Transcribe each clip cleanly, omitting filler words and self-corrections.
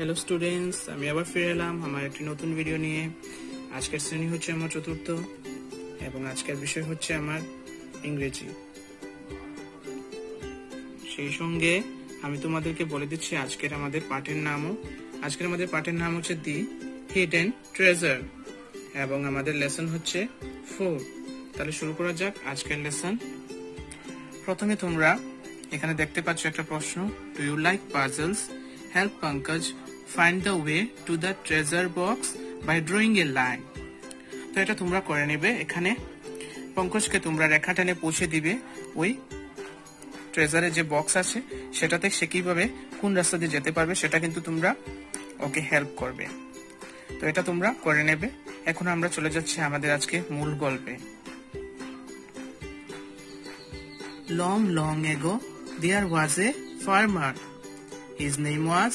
Hello students, আমি আবার ফিরে এলাম আমার একটি নতুন ভিডিও নিয়ে। আজকের শ্রেণী হচ্ছে আমার চতুর্থ এবং আজকের বিষয় হচ্ছে আমার ইংরেজি। সেই সঙ্গে আমি তোমাদেরকে বলে দিচ্ছি আজকের আমাদের পাঠের নামও। আজকের আমাদের পাঠের নাম হচ্ছে দি হিডেন ট্রেজার এবং আমাদের লেসন হচ্ছে 4। তাহলে শুরু করা যাক আজকের লেসন। প্রথমে তোমরা এখানে দেখতে পাচ্ছ একটা প্রশ্ন, do you like puzzles? Help Pankaj find the way to the treasure box by drawing a line. তো এটা তোমরা করে নেবে। এখানে পঙ্কজকে তোমরা রেখা টেনে পৌঁছে দিবে ওই ট্রেজারের যে বক্স আছে সেটাতে। সে কিভাবে কোন রাস্তা দিয়ে যেতে পারবে সেটা কিন্তু তোমরা ওকে হেল্প করবে। তো এটা তোমরা করে নেবে। এখন আমরা চলে যাচ্ছি আমাদের আজকে মূল গল্পে। Long, long ago, there was a farmer. His name was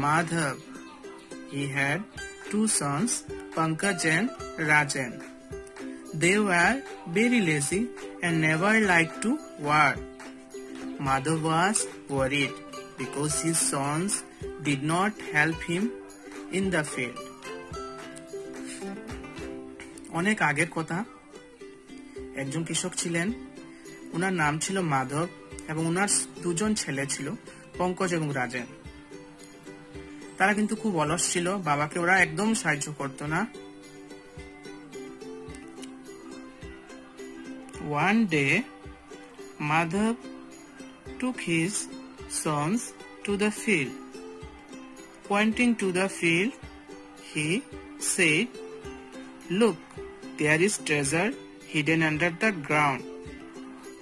Madhav. He had 2 sons, Pankaj and Rajan. They were very lazy and never liked to work. Madhav was worried because his sons did not help him in the field. অনেক আগের কথা, একজন কৃষক ছিলেন। ওনার নাম ছিল মাধব এবং ওনার 2 ছেলে ছিল, পঙ্কজ এবং রাজেন। তারা কিন্তু খুব অলস ছিল, বাবাকে ওরা একদম সাহায্য করতো না। One day, Madhav took his sons to the field. Pointing to the field, he said, "Look, there is treasure hidden under the ground.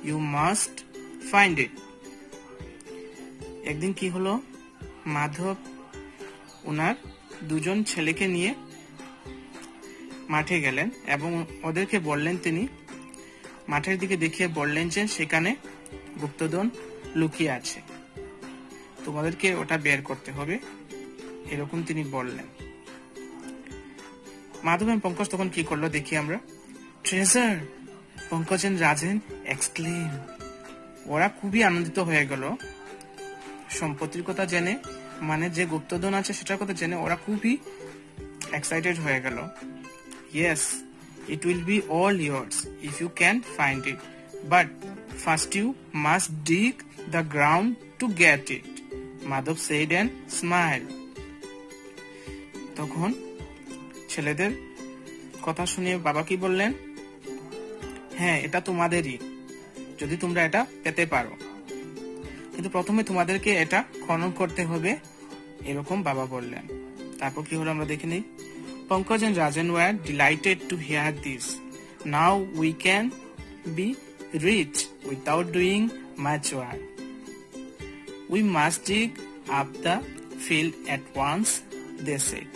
You must find it." একদিন কি হলো, মাধব ওনার 2 ছেলেকে নিয়ে মাঠে গেলেন এবং ওদেরকে বললেন, তিনি মাঠের দিকে দেখিয়ে বললেন যে সেখানে গুপ্তধন লুকিয়ে আছে, তোমাদেরকে ওটা বের করতে হবে, এরকম তিনি বললেন। মাধব এবং পঙ্কজ তখন কি করলো দেখি আমরা। Treasure! Pankaj and Rajen exclaim. ওরা খুবই আনন্দিত হয়ে গেল সম্পত্তির কথা জেনে, মানে যে গুপ্তধন আছে সেটার কথা জেনে ওরা খুবই এক্সাইটেড হয়ে গেল। Yes, it will be all yours if you can find it, but first you must dig the ground to get it, Madhav said and smiled. তখন ছেলেদের কথা শুনে বাবা কি বললেন, হ্যাঁ এটা তোমাদেরই যদি তোমরা এটা পেতে পারো, কিন্তু প্রথমে তোমাদেরকে এটা খনন করতে হবে, এরকম বাবা বললেন। তারপর কি হলো আমরা দেখে নিই। Pankaj and Rajan were delighted to hear this. Now we can be rich without doing much work. We must dig up the field at once, they said.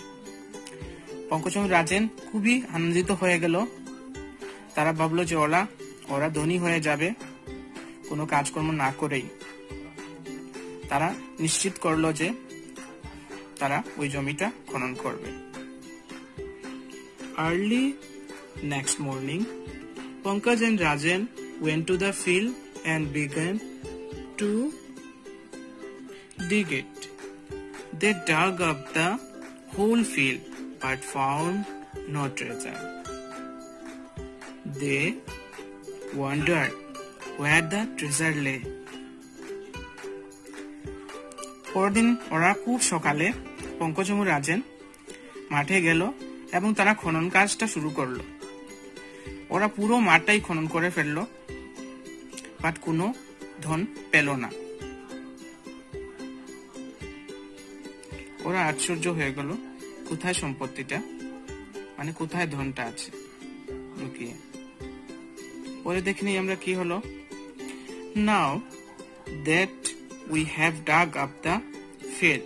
Pankaj এবং রাজেন খুবই আনন্দিত হয়ে গেল। তারা ভাবলো যে ওরা ধনী হয়ে যাবে কোনো কাজকর্ম না করেই। তারা নিশ্চিত করলো যে তারা ওই জমিটা খনন করবে। Early next morning, Pankaj and Rajan went to the field and began to dig it. They dug up the whole field but found no treasure. They wondered where the treasure lay. পরদিন ওরা খুব সকালে পঙ্কজ এবং রাজেন মাঠে গেল এবং তারা খনন কাজটা শুরু করলো। ওরা পুরো মাঠটাই খনন করে ফেললো, বাট কোনো ধন পেল না। ওরা আশ্চর্য হয়ে গেল, কোথায় সম্পত্তিটা, মানে কোথায় ধনটা আছে লুকিয়ে। পরে দেখে নিই আমরা কি হলো। Now that we have dug up the field,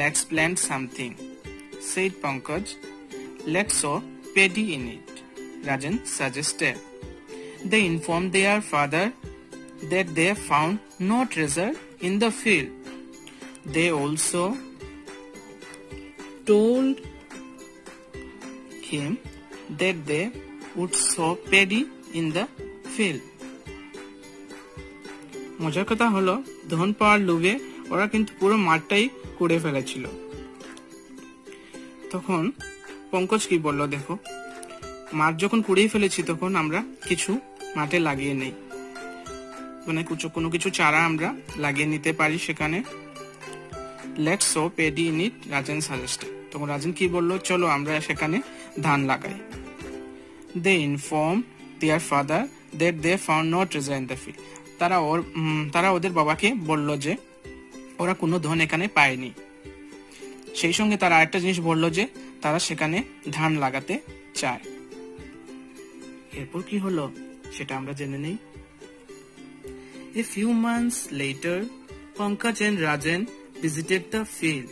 let's plant something, said Pankaj. Let's sow paddy in it, Rajan suggested. They informed their father that they found no treasure in the field. They also told him that they would sow paddy in the field. মজার কথা হলো, ধন পাওয়ার লোভে ওরা কিন্তু পুরো মাঠটাই কুড়ে ফেলেছিল। তখন পঙ্কজ কি বলল দেখো, মাঠ যখন কুড়িয়ে ফেলেছি তখন আমরা কিছু মাঠে লাগিয়ে নেই, মানে কোনো কিছু চারা আমরা লাগিয়ে নিতে পারি সেখানে। Let's so paddy in it, Rajen suggested. তখন রাজেন কি বললো, চলো আমরা সেখানে ধান লাগাই। They inform their father that they found no treasure in the field. তারা ওদের বাবাকে বলল যে ওরা কোনো ধন এখানে পায়নি। সেই সঙ্গে তারা আরেকটা জিনিস বলল যে তারা সেখানে ধান লাগাতে চায়। এরপর কি হলো সেটা আমরা জেনে নেই। A few months later, Pankaj and Rajan visited the field.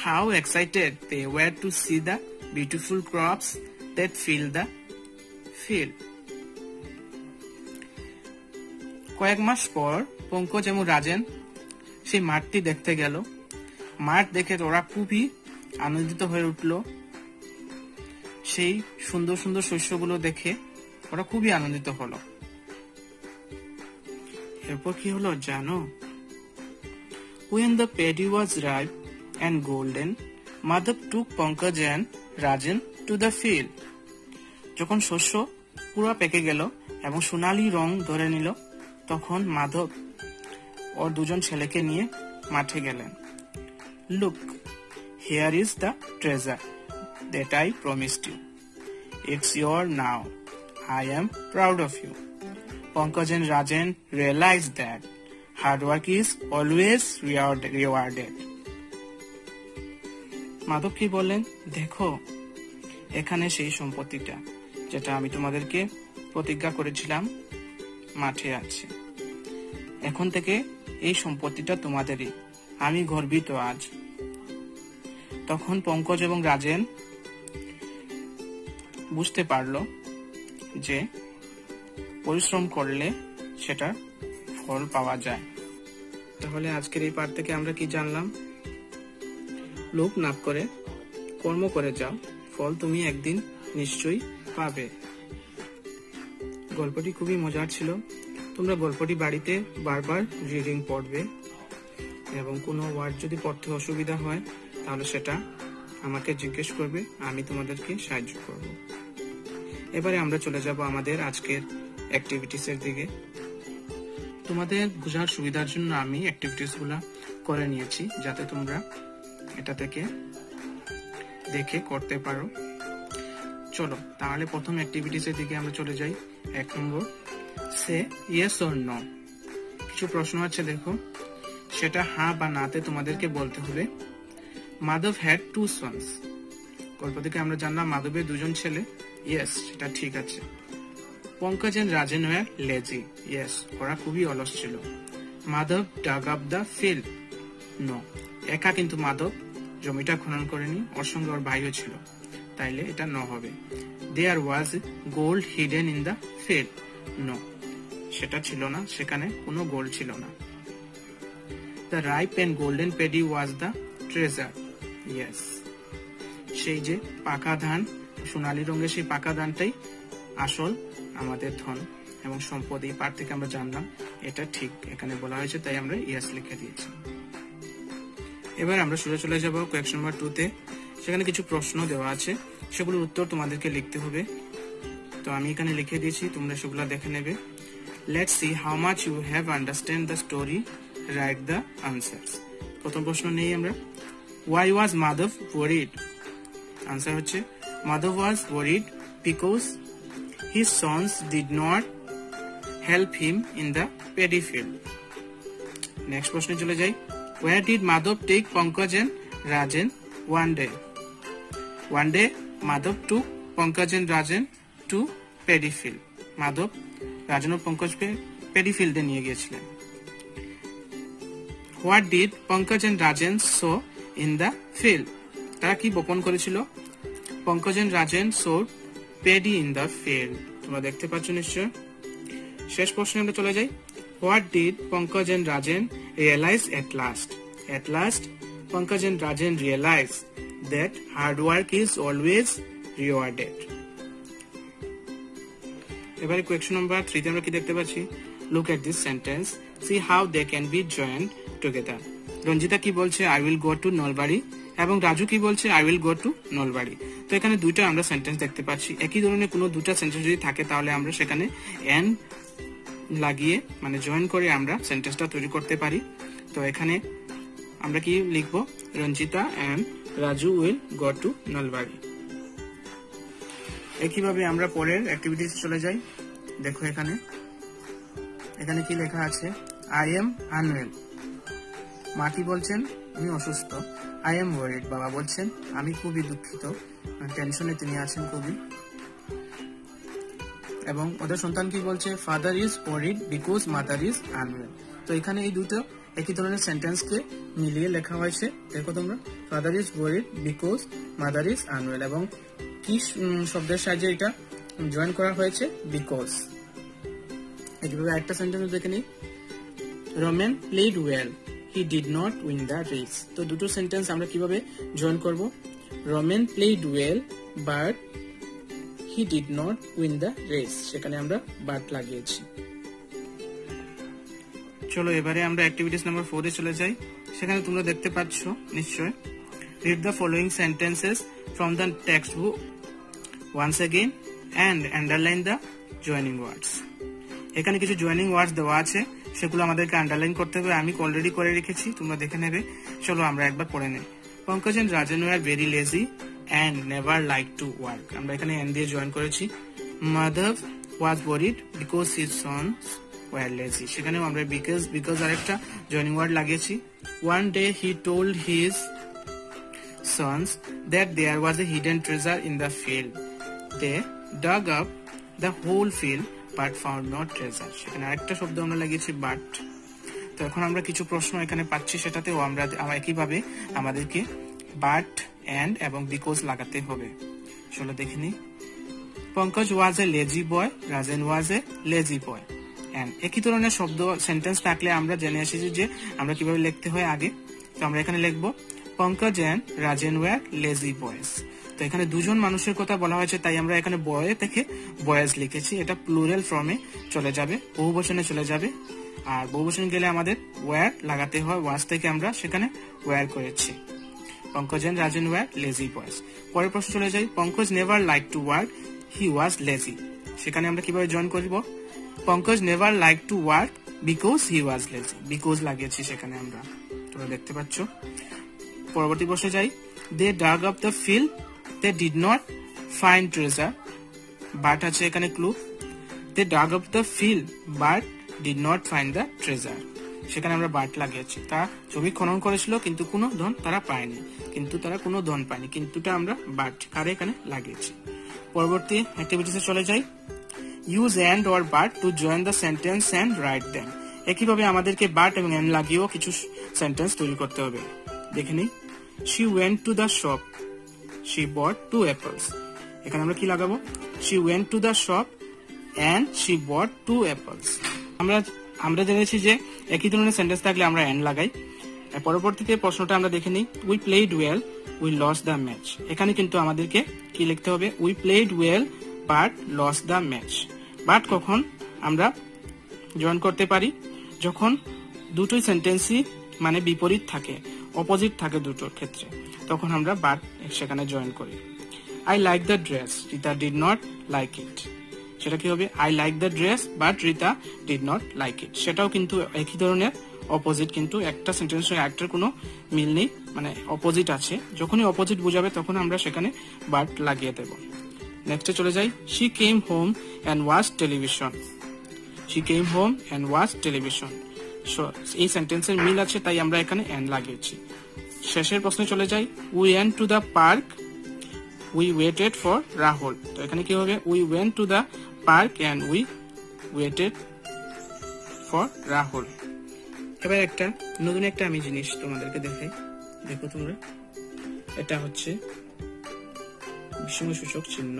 How excited they were to see the beautiful crops that filled the field. কয়েক মাস পর পঙ্কজ এবং রাজেন সেই মাঠটি দেখতে গেল। মাঠ দেখে ওরা খুবই আনন্দিত হয়ে উঠল। সেই সুন্দর সুন্দর শস্যগুলো দেখে ওরা খুবই আনন্দিত হলো। এরপর কি হলো জানো? When the paddy was ripe and golden, Madhav took Pankaj and Rajan to the field. যখন শস্য পুরো পেকে গেল এবং সোনালী রং ধরে নিল, তখন মাধব ওর দুজন ছেলেকে নিয়ে মাঠে গেলেন। Look, here is the treasure that I promised you. It's yours now. I am proud of you. Pankaj and Rajan realized that hard work is always rewarded. Madhav কি বললেন, দেখো এখানে সেই সম্পত্তিটা যেটা আমি তোমাদেরকে প্রতিজ্ঞা করেছিলাম মাঠে আছে। এখন থেকে এই সম্পত্তিটা তোমাদেরই, আমি গর্বিত আজ। তখন পঙ্কজ এবং রাজেন বুঝতে পারলো যে পরিশ্রম করলে সেটা ফল পাওয়া যায়। তাহলে আজকের এই পাঠ থেকে আমরা কি জানলাম? লোভ না করে কর্ম করে যাও, ফল তুমি একদিন নিশ্চয়ই পাবে। গল্পটি খুবই মজার ছিল। তোমরা গল্পটি বাড়িতে বারবার রিডিং পড়বে এবং কোনো ওয়ার্ড যদি পড়তে অসুবিধা হয় তাহলে সেটা আমাকে জিজ্ঞেস করবে, আমি তোমাদেরকে সাহায্য করব। এবারে আমরা চলে যাব আমাদের আজকের অ্যাক্টিভিটিস এর দিকে। তোমাদের বোঝার সুবিধার জন্য আমি অ্যাক্টিভিটিস গুলা করে নিয়েছি, যাতে তোমরা এটা থেকে দেখে করতে পারো। চলো তাহলে প্রথম অ্যাক্টিভিটিস এর দিকে আমরা চলে যাই। 1 নম্বর, সে ইয়েস অর নো। কিছু প্রশ্ন আছে দেখো, সেটা হ্যাঁ বা নাতে তোমাদেরকে বলতে হবে। Madhav had 2 sons। গল্প থেকে আমরা জানলাম মাধবের 2জন ছেলে। ইয়েস, সেটা ঠিক আছে। Pankaj and Rajen were lazy. Yes, ওরা খুবই অলস ছিল। Madhav dug up the field. No, একা কিন্তু মাধব জমিটা খনন করেনি, ওর সঙ্গে ওর ভাইও ছিল, তাইলে এটা ন হবে। There was gold hidden in the field. No, সেটা ছিল না, সেখানে কোনো গোল্ড ছিল না। The ripe and golden paddy was the treasure. Yes, সেই যে পাকা ধান, সোনালী রঙের সেই পাকা ধানটাই আসল আমাদের ধন এবং সম্পদ। এই পাঠ থেকে আমরা জানলাম এটা ঠিক এখানে বলা হয়েছে, তাই আমরা ইয়েস লিখে দিয়েছি। এবার আমরা সোজা চলে যাব কোয়েশ্চন নাম্বার 2 তে। সেখানে কিছু প্রশ্ন দেওয়া আছে, সেগুলোর উত্তর তোমাদেরকে লিখতে হবে। তো আমি এখানে লিখে দিয়েছি, তোমরা সেগুলো দেখে নেবে। Let's see how much you have understand the story, right the answers. প্রথম প্রশ্ন নেই আমরা, why was Madhav worried? Answer হচ্ছে Madhav was worried because his sons did not help him in the paddy field. Next প্রশ্নে চলে যাই, where did Madhav take Pankaj and Rajan one day? One day Madhav took Pankaj and Rajan to paddy field. Madhav Rajan O পঙ্কজকে paddy field এ নিয়ে গিয়েছিলেন। What did Pankaj and Rajan sow in the field? তারা কি বপন করেছিল? Pankaj and Rajan sowed paddy in the field. তোমরা দেখতে পাচ্ছ নিশ্চয়। শেষ প্রশ্নে আমরা চলে যাই, what did Pankaj and Rajan realize at last? At last Pankaj and Rajan realized that hard work is always rewarded. এবারে কোয়েশ্চন নাম্বার 3 তে আমরা কি দেখতে পাচ্ছি, look at this sentence, see how they can be joined together. Ranjita কি বলছে, I will go to Nalbari এবং রাজু কি বলছে, I will go to Nalbari. তো এখানে দুইটা আমরা সেন্টেন্স দেখতে পাচ্ছি। একই ধরনের কোনো দুটা সেন্টেন্স যদি থাকে তাহলে আমরা সেখানে এন্ড লাগিয়ে মানে জয়েন করে আমরা সেন্টেন্সটা তৈরি করতে পারি। তো এখানে আমরা কি লিখবো, Ranjita and Raju will go to Nalbari. একইভাবে আমরা পরের অ্যাক্টিভিটিস চলে যাই। দেখো এখানে এখানে কি লেখা আছে, আই এম আনওয়েল। মা কি বলছেন, আমি অসুস্থ। I am worried. বাবা বলছেন, আমি খুবই দুঃখিত, টেনশনে তিনি আছেন খুবই। এবং ওদের সন্তান কি বলছে, father is worried because mother is unwell. তো এখানে এই দুটো একই ধরনের সেন্টেন্সকে মিলিয়ে লেখা হয়েছে। দেখো তোমরা, father is worried because mother is unwell, এবং কি শব্দের সাহায্যে এটা জয়েন করা হয়েছে, বিকজ। এইভাবে একটা সেন্টেন্স দেখে নিই, Ramen played well, he did not win the race. তো দুটো সেন্টেন্স আমরা কিভাবে জয়েন করব, Ramen played well but he did not win the race, সেখানে আমরা বাট লাগিয়েছি। চলো এবারে আমরা অ্যাক্টিভিটিস নাম্বার 4 এ চলে যাই। সেখানে তোমরা দেখতে পাচ্ছ নিশ্চয়, read the following sentences from the text book once again and underline the joining words. এখানে কিছু জয়েনিং ওয়ার্ডস দেওয়া আছে, সেগুলো আমাদেরকে আন্ডারলাইন করতে হবে। আমি অলরেডি করে রেখেছি, তোমরা দেখে নেবে। চলো আমরা একবার পড়ে নেই। Pankaj and Rajan were very lazy and never like to work. আমরা এখানে and দিয়ে জয়েন করেছি। Madhav was worried because his sons were lazy. সেখানেও আমরা because আরেকটা জয়েনিং ওয়ার্ড লাগিয়েছি। One day he told his sons that there was a hidden treasure in the field. They dug up the whole field but found no treasure. সেখানে আরেকটা শব্দ আমরা লাগিয়েছি but। তো এখন আমরা কিছু প্রশ্ন এখানে পাচ্ছি, সেটাতেও আমরা একইভাবে আমাদেরকে but and এবং বিকজ লাগাতে হবে। চলো দেখে নিই। Pankaj was a lazy boy, Rajen was a lazy boy. And একই ধরনের শব্দ সেন্টেন্স থাকলে আমরা জেনে এসেছি যে আমরা কিভাবে লিখতে হয় আগে। তো আমরা এখানে লিখবো, Pankaj and Rajen were lazy boys. তো এখানে দুজন মানুষের কথা বলা হয়েছে, তাই আমরা এখানে বয় থেকে বয়েজ লিখেছি। এটা প্লুরাল ফর্মে চলে যাবে, বহুবচনে চলে যাবে। আর বহুবচনে গেলে আমাদের ওয়ার লাগাতে হয়, ওয়াজ থেকে আমরা সেখানে ওয়ার করেছি। Pankaj and Rajan were lazy boys. পরের প্রশ্ন চলে যাই, Pankaj never like to work, he was lazy. সেখানে আমরা কিভাবে জয়েন করব, Pankaj never like to work because he was lazy. Because লাগিয়েছি সেখানে আমরা, তোমরা দেখতে পাচ্ছ। পরবর্তী প্রশ্নে যাই, they dug up the field, they did not find treasure. But আছে এখানে clue, they dug up the field but did not find the treasure. সেখানে আমরা বাট লাগিয়েছি। তারা জমি খনন করেছিল কিন্তু কোনো ধন তারা পায়নি, কিন্তুটা আমরা বাট কারে এখানে লাগিয়েছি। পরবর্তী অ্যাক্টিভিটিসে চলে যাই, use and or but to join the sentence and write them. একইভাবে আমাদেরকে বাট এবং এন্ড লাগিয়েও কিছু সেন্টেন্স তৈরি করতে হবে। দেখে নিই, she went to the shop, she bought 2 apples. এখানে আমরা কি লাগাবো, she went to the shop and she bought 2 apples. আমরা জেনেছি যে একই ধরনের সেন্টেন্স থাকলে আমরা এন্ড লাগাই। পরবর্তীতে প্রশ্নটা আমরা দেখে নিই, we played well, we lost the match. এখানে কিন্তু আমাদেরকে কি লিখতে হবে, we played well but lost the match. But কখন আমরা জয়েন করতে পারি, যখন দুটোই সেন্টেন্সই মানে বিপরীত থাকে, অপোজিট থাকে দুটোর ক্ষেত্রে, তখন আমরা বাট সেখানে জয়েন করি। I like the dress, Rita did not like it. সেটা কি হবে, I like the dress but Rita did not like it. সেটাও কিন্তু একই ধরনের অপোজিট, কিন্তু একটা সেন্টেন্সের সঙ্গে একটার কোনো মিল নেই, মানে অপোজিট আছে। যখনই অপোজিট বোঝাবে তখন আমরা সেখানে বাট লাগিয়ে দেব। নেক্সটে চলে যাই, she came home and watch television. She came home and watch television. এই সেন্টেন্সের মিল আছে, তাই আমরা এখানে এন্ড লাগিয়েছি। শেষের প্রশ্নে চলে যাই, we went to the park, we waited for Rahul. তো এখানে কি হবে, we went to the park and we waited for Rahul. এবার নতুন একটা আমি জিনিস তোমাদেরকে দেখাই। দেখো তোমরা, এটা হচ্ছে বিস্ময়সূচক চিহ্ন।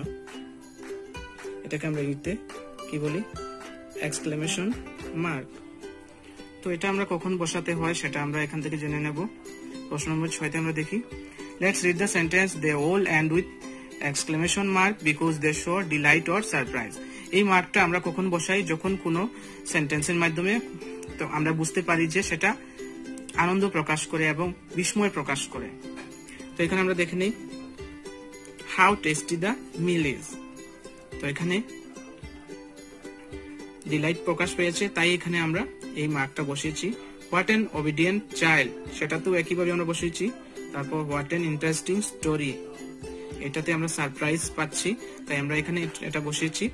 এটাকে আমরা ইংরেজিতে কি বলি, এক্সক্লেমেশন মার্ক। তো এটা আমরা কখন বসাতে হয় সেটা আমরা এখান থেকে জেনে নেব। প্রশ্ন নম্বর 6 তে আমরা দেখি, let's read the sentence, they all end with exclamation mark because they show delight or surprise. এই মার্কটা আমরা কখন বসাই, যখন কোনো সেন্টেন্সের মাধ্যমে তো আমরা বুঝতে পারি যে সেটা আনন্দ প্রকাশ করে এবং বিস্ময় প্রকাশ করে। তো এখানে আমরা দেখে নিই how tasty the meal is. তো এখানে ডিলাইট প্রকাশ পেয়েছে, তাই এখানে আমরা এই মার্কটা বসিয়েছি। হোয়াট এন ওবিডিয়েন্ট চাইল্ড, সেটা তো একইভাবে আমরা বসিয়েছি। তারপর হোয়াট এন ইন্টারেস্টিং স্টোরি, এটাতে আমরা সারপ্রাইজ পাচ্ছি, তাই আমরা এখানে এটা বসিয়েছি।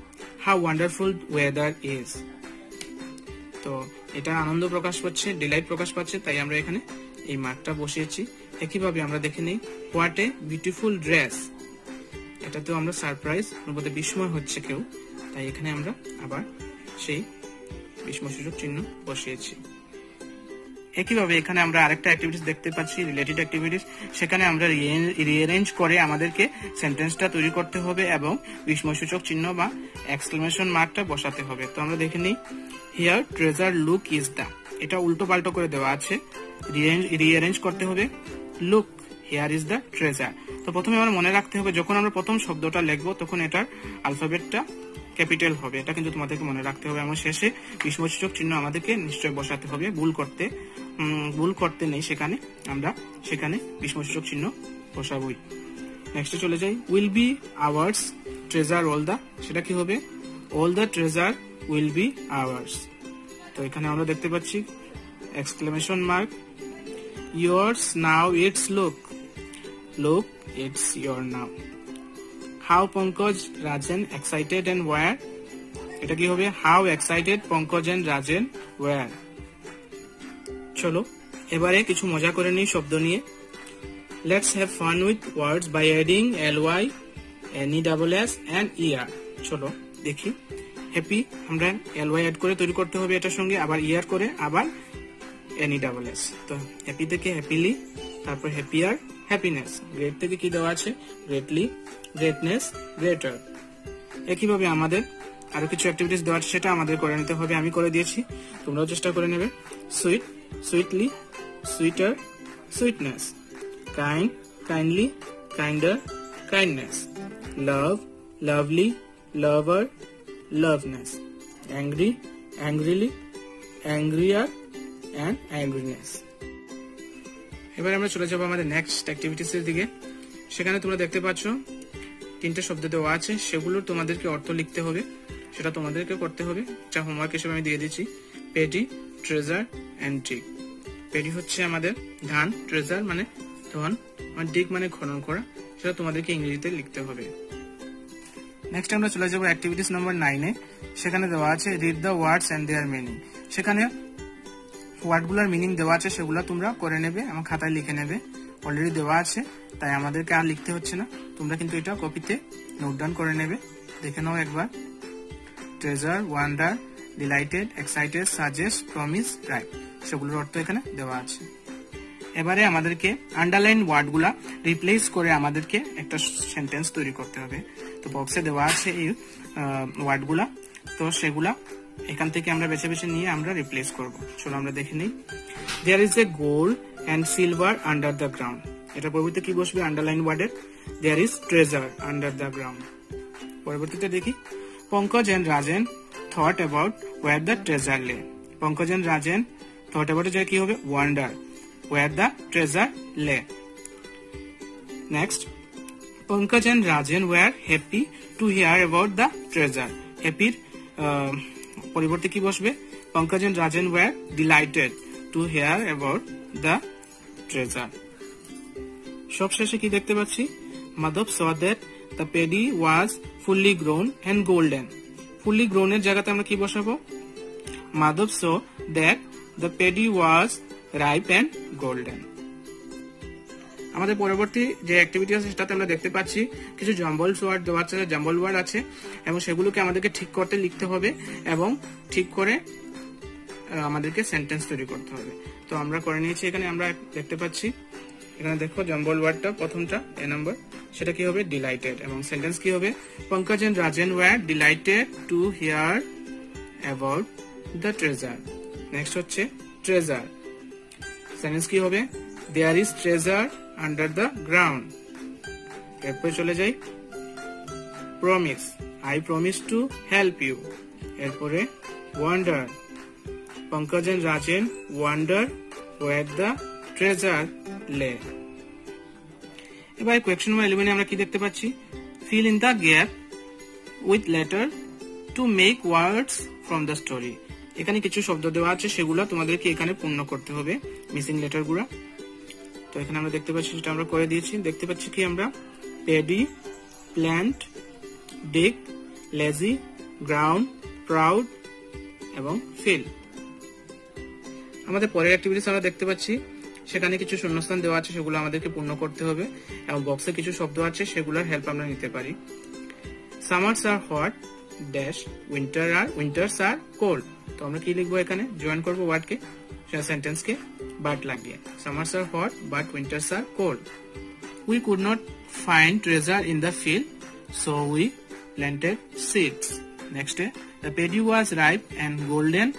হাউ ওয়ান্ডারফুল ওয়েদার ইজ, তো এটা আনন্দ প্রকাশ পাচ্ছে, ডিলাইট প্রকাশ পাচ্ছে, তাই আমরা এখানে এই মার্কটা বসিয়েছি। একইভাবে আমরা দেখে নিই হোয়াট এ বিউটিফুল ড্রেস, এটাতেও আমরা সারপ্রাইজ বলতে বিস্ময় হচ্ছে কেউ, তাই এখানে আমরা আবার সেই বিস্ময়সূচক চিহ্ন বসিয়েছি। একইভাবে এখানে আমরা আরেকটা অ্যাক্টিভিটিস দেখতে পাচ্ছি, রিলেটেড অ্যাক্টিভিটিস। সেখানে আমরা রিঅ্যারেঞ্জ করে আমাদেরকে সেন্টেন্সটা তৈরি করতে হবে এবং বিস্ময়সূচক চিহ্ন বা এক্সক্লেমেশন মার্কটা বসাতে হবে। তো আমরা দেখে নিই here treasure look is the, এটা উল্টো পাল্টো করে দেওয়া আছে, রিঅ্যারেঞ্জ করতে হবে। Look here is the treasure. তো প্রথমে আমরা মনে রাখতে হবে যখন আমরা প্রথম শব্দটা লিখবো তখন এটার আলফাবেটটা ক্যাপিটাল হবে, এটা কিন্তু তোমাদেরকে মনে রাখতে হবে। এবং শেষে বিস্ময়সূচক চিহ্ন আমাদেরকে নিশ্চয় বসাতে হবে, ভুল করতে নেই, আমরা সেখানে বিস্ময়সূচক চিহ্ন বসাবই। নেক্সটে চলে যাই, will be ours treasure all the, সেটা কি হবে? All the treasure will be ours. তো এখানে আমরা দেখতে পাচ্ছি exclamation mark, yours now it's look it's your now. How Pankaj Rajan excited and where, এটা কি হবে? How excited Pankaj and Rajan were. চলো এবারে কিছু মজা করে নিই শব্দ নিয়ে। Let's have fun with words by adding ly, nes and er. চলো দেখি। হ্যাপি আমরা ly অ্যাড করে তৈরি করতে হবে এটার সঙ্গে, আবার er করে, আবার nes। তো হ্যাপি থেকে হ্যাপিলি, তারপর হ্যাপিয়ার হ্যাপিনেস, গ্রেট থেকে কি দেওয়া আছে? Greatly, greatness, greater. একইভাবে আমাদের আরো কিছু অ্যাক্টিভিটিস দেওয়া আছে, সেটা আমাদের করে নিতে হবে। আমি করে দিয়েছি, তোমরাও চেষ্টা করে নেবে। Sweet, sweetly, sweeter, sweetness. Kind, kindly, kinder, kindness. Love, lovely, lover, loveness. Angry, angrily, angrier and angriness. এবার আমরা চলে যাব আমাদের নেক্সট অ্যাক্টিভিটিস এর দিকে। সেখানে তোমরা দেখতে পাচ্ছ তিনটে শব্দ দেওয়া আছে, সেগুলোর তোমাদেরকে অর্থ লিখতে হবে, সেটা তোমাদেরকে করতে হবে, যা হোমওয়ার্ক হিসেবে আমি দিয়ে দিচ্ছি। Paddy, treasure and dig. Paddy হচ্ছে আমাদের ধান, ট্রেজার মানে ধন, আর ডিগ মানে খনন করা, সেটা তোমাদেরকে ইংরেজিতে লিখতে হবে। নেক্সট আমরা চলে যাব অ্যাক্টিভিটিস নাম্বার 9 এ। সেখানে দেওয়া আছে read the words and their meaning. সেখানে ওয়ার্ডগুলোর মিনিং দেওয়া আছে, সেগুলো তোমরা করে নেবে, আমার খাতায় লিখে নেবে। অলরেডি দেওয়া আছে, তাই আমাদেরকে আর লিখতে হচ্ছে না, তোমরা কিন্তু এটা কপিতে নোট ডাউন করে নেবে। দেখে নাও একবার। Treasure, wonder, delighted, excited, suggest, promise, right, সেগুলোর অর্থ এখানে দেওয়া আছে। এবারে আমাদেরকে আন্ডারলাইন ওয়ার্ডগুলা রিপ্লেস করে আমাদেরকে একটা সেন্টেন্স তৈরি করতে হবে। তো বক্সে দেওয়া আছে এই ওয়ার্ডগুলা, তো সেগুলা এখান থেকে আমরা বেছে বেছে নিয়ে আমরা রিপ্লেস করব। চলো আমরা দেখে নিই। There is a gold and silver under the ground, এটা পরবর্তীতে কি বসবে? আন্ডারলাইন ওয়ার্ডের there is treasure under the ground. পরবর্তীতে দেখি, Pankaj and Rajen thought about where the treasure lay. Pankaj and Rajen thought about এর কি হবে? Wonder where the treasure lay. Next, Pankaj and Rajen were happy to hear about the treasure. হ্যাপির পরিবর্তে কি বসবে? Pankaj and Rajen were delighted to hear about the treasure. সবশেষে কি দেখতে পাচ্ছি? Madhav saw that the paddy was fully grown and golden. fully grown এর জায়গাতে আমরা কি বসাবো? Madhav saw that the paddy was ripe and golden. আমাদের পরবর্তী যে অ্যাক্টিভিটি আছে সেটাতে আমরা দেখতে পাচ্ছি কিছু জাম্বল ওয়ার্ড দেওয়া আছে, জাম্বল ওয়ার্ড আছে, এবং সেগুলোকে আমাদেরকে ঠিক করতে লিখতে হবে এবং ঠিক করে আমাদেরকে সেন্টেন্স তৈরি করতে হবে। তো আমরা করে নিয়েছি। এখানে আমরা দেখতে পাচ্ছি, এখানে দেখো জাম্বল ওয়ার্ডটা প্রথমটা এ নাম্বার, সেটা কি হবে? ডিলাইটেড, এবং সেন্টেন্স কি হবে? Pankaj and Rajen were delighted to hear about the treasure. Next হচ্ছে ট্রেজার, সেন্টেন্স কি হবে? There is treasure under the ground. এরপরে চলে যাই, promise, I promise to help you. এরপরে wonder, Pankaj and Rajen wonder where the treasure lay. এবার কোয়েশ্চন নাম্বার 11 আমরা কি দেখতে পাচ্ছি, fill in the gap with letter to make words from the story. এখানে কিছু শব্দ দেওয়া আছে, সেগুলো তোমাদেরকে এখানে পূর্ণ করতে হবে, মিসিং লেটার গুলা। তো এখানে আমরা দেখতে পাচ্ছি, সেটা আমরা করে দিয়েছি। দেখতে পাচ্ছি কি আমরা, paddy, plant, dig, lazy, ground, proud এবং ফিল। আমাদের পরের অ্যাক্টিভিটিস আমরা দেখতে পাচ্ছি, সেখানে কিছু শূন্যস্থান দেওয়া আছে, সেগুলো আমাদেরকে পূর্ণ করতে হবে এবং বক্সে কিছু শব্দ আছে, সেগুলোর হেল্প আমরা নিতে পারি। Summers are hot dash winters are cold. তো আমরা কি লিখবো, এখানে জয়েন করবো ওয়ার্ডকে, সেন্টেন্সকে বাট লাগিয়ে। Summers are hot but winters are cold. We could not find treasure in the field, so we planted seeds. Next, the paddy was ripe and golden,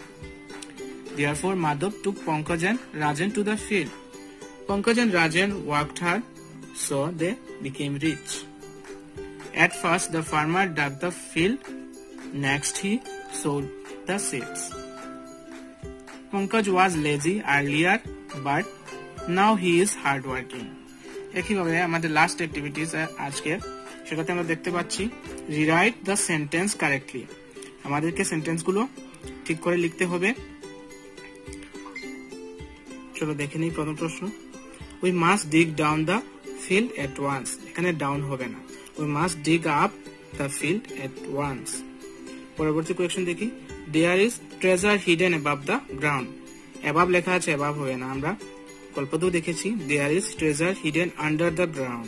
therefore Madhav took Pankaj and Rajan to the field. Pankaj and Rajan worked hard, so they became rich. At first the farmer dug the field, next he sowed the seeds. Pankaj was lazy earlier, but now he is hardworking. একইভাবে আমাদের last activities আজকের, সেটাতে আমরা দেখতে পাচ্ছি rewrite the sentence correctly. আমাদেরকে সেন্টেন্সগুলো ঠিক করে লিখতে হবে। চলো দেখে নিই প্রথম প্রশ্ন। We must dig down the field at once. এখানে ডাউন হবে না, we must dig up the field at once. পরবর্তী কোয়েশ্চন দেখি, there is treasure hidden above the ground. Above লেখা আছে, অ্যাবাভ হবে না। আমরা গল্পতেও দেখেছি there is treasure hidden under the ground.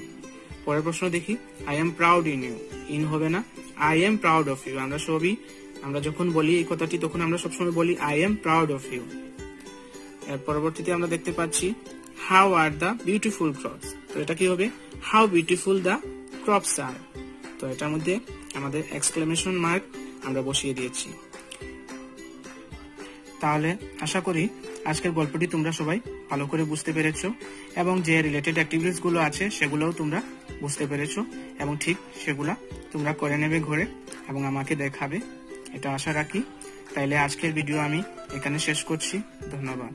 পরের প্রশ্ন দেখি, I am proud in you. In হবে না, I am proud of you. আমরা যখন বলি এই কথাটি, তখন আমরা সবসময় বলি I am proud of you. এর পরবর্তীতে আমরা দেখতে পাচ্ছি how are the beautiful crops. তো এটা কি হবে, how beautiful the crops are. তো এটার মধ্যে আমাদের এক্সক্লেমেশন মার্ক আমরা বসিয়ে দিয়েছি। তাহলে আশা করি আজকের গল্পটি তোমরা সবাই ভালো করে বুঝতে পেরেছো এবং যে রিলেটেড অ্যাক্টিভিটিস গুলো আছে সেগুলোও তোমরা বুঝতে পেরেছো এবং ঠিক সেগুলা তোমরা করে নেবে ঘরে এবং আমাকে দেখাবে, এটা আশা রাখি। তাইলে আজকের ভিডিও আমি এখানে শেষ করছি। ধন্যবাদ।